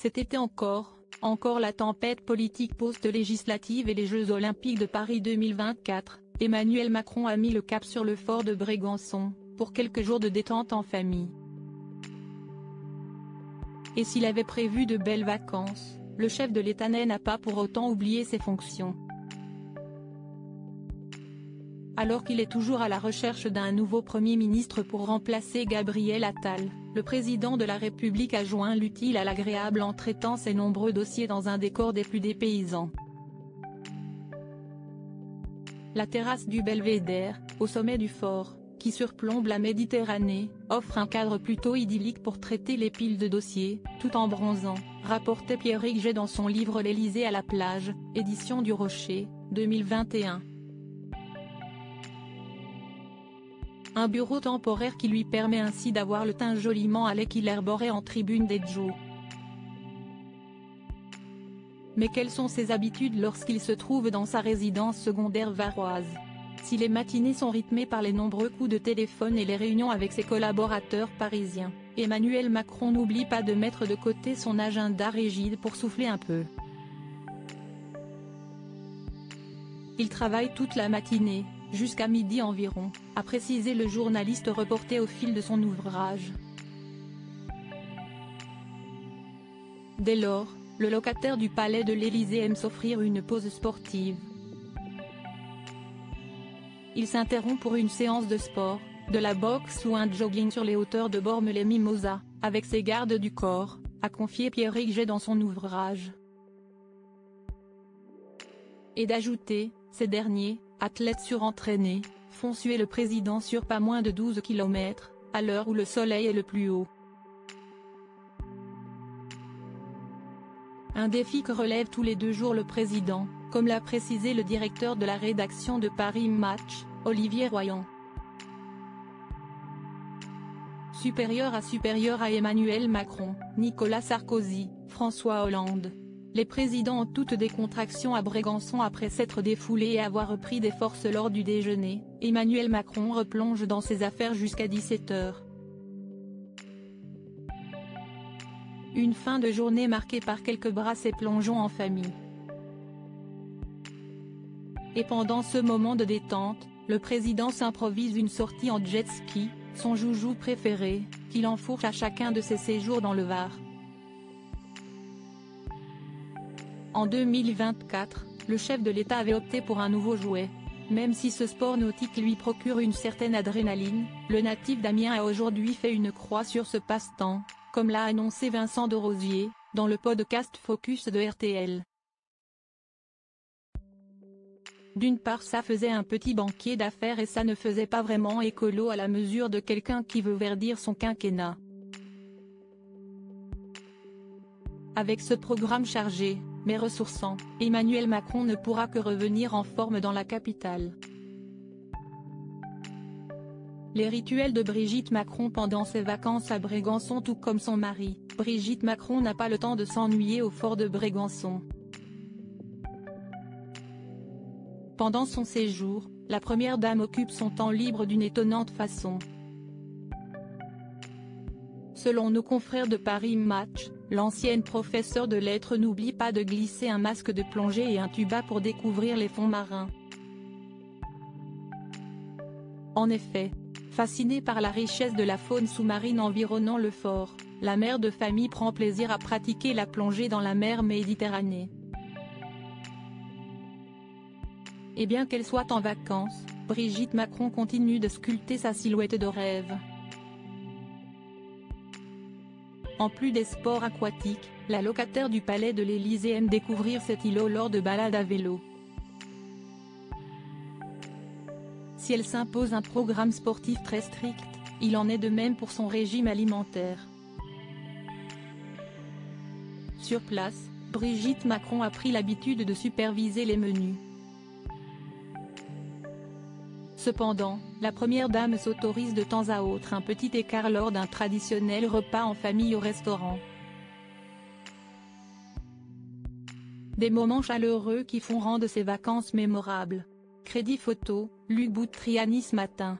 Cet été encore la tempête politique post-législative et les Jeux Olympiques de Paris 2024, Emmanuel Macron a mis le cap sur le fort de Brégançon, pour quelques jours de détente en famille. Et s'il avait prévu de belles vacances, le chef de l'État n'a pas pour autant oublié ses fonctions. Alors qu'il est toujours à la recherche d'un nouveau Premier ministre pour remplacer Gabriel Attal, le président de la République a joint l'utile à l'agréable en traitant ses nombreux dossiers dans un décor des plus dépaysants. La terrasse du Belvédère, au sommet du fort, qui surplombe la Méditerranée, offre un cadre plutôt idyllique pour traiter les piles de dossiers, tout en bronzant, rapportait Pierrick Jay dans son livre L'Élysée à la plage, édition du Rocher, 2021. Un bureau temporaire qui lui permet ainsi d'avoir le teint joliment allé qu'il arborait en tribune des Joe. Mais quelles sont ses habitudes lorsqu'il se trouve dans sa résidence secondaire varoise? Si les matinées sont rythmées par les nombreux coups de téléphone et les réunions avec ses collaborateurs parisiens, Emmanuel Macron n'oublie pas de mettre de côté son agenda rigide pour souffler un peu. Il travaille toute la matinée, jusqu'à midi environ, a précisé le journaliste reporté au fil de son ouvrage. Dès lors, le locataire du palais de l'Élysée aime s'offrir une pause sportive. Il s'interrompt pour une séance de sport, de la boxe ou un jogging sur les hauteurs de Bormes-les-Mimosas, avec ses gardes du corps, a confié Pierrick Jay dans son ouvrage. Et d'ajouter, ces derniers, athlètes surentraînés, font suer le président sur pas moins de 12 km, à l'heure où le soleil est le plus haut. Un défi que relève tous les 2 jours le président, comme l'a précisé le directeur de la rédaction de Paris Match, Olivier Royan. Supérieur à Emmanuel Macron, Nicolas Sarkozy, François Hollande. Les présidents ont toutes des contractions à Brégançon après s'être défoulés et avoir repris des forces lors du déjeuner. Emmanuel Macron replonge dans ses affaires jusqu'à 17 h. Une fin de journée marquée par quelques brasses et plongeons en famille. Et pendant ce moment de détente, le président s'improvise une sortie en jet ski, son joujou préféré, qu'il enfourche à chacun de ses séjours dans le Var. En 2024, le chef de l'État avait opté pour un nouveau jouet. Même si ce sport nautique lui procure une certaine adrénaline, le natif d'Amiens a aujourd'hui fait une croix sur ce passe-temps, comme l'a annoncé Vincent de Rosier, dans le podcast Focus de RTL. D'une part ça faisait un petit banquier d'affaires et ça ne faisait pas vraiment écolo à la mesure de quelqu'un qui veut verdir son quinquennat. Avec ce programme chargé, mais ressourçant, Emmanuel Macron ne pourra que revenir en forme dans la capitale. Les rituels de Brigitte Macron pendant ses vacances à Brégançon tout comme son mari, Brigitte Macron n'a pas le temps de s'ennuyer au fort de Brégançon. Pendant son séjour, la première dame occupe son temps libre d'une étonnante façon. Selon nos confrères de Paris Match, l'ancienne professeure de lettres n'oublie pas de glisser un masque de plongée et un tuba pour découvrir les fonds marins. En effet, fascinée par la richesse de la faune sous-marine environnant le fort, la mère de famille prend plaisir à pratiquer la plongée dans la mer Méditerranée. Et bien qu'elle soit en vacances, Brigitte Macron continue de sculpter sa silhouette de rêve. En plus des sports aquatiques, la locataire du palais de l'Élysée aime découvrir cet îlot lors de balades à vélo. Si elle s'impose un programme sportif très strict, il en est de même pour son régime alimentaire. Sur place, Brigitte Macron a pris l'habitude de superviser les menus. Cependant, la première dame s'autorise de temps à autre un petit écart lors d'un traditionnel repas en famille au restaurant. Des moments chaleureux qui font rendre ces vacances mémorables. Crédit photo, Luc Boutriani ce matin.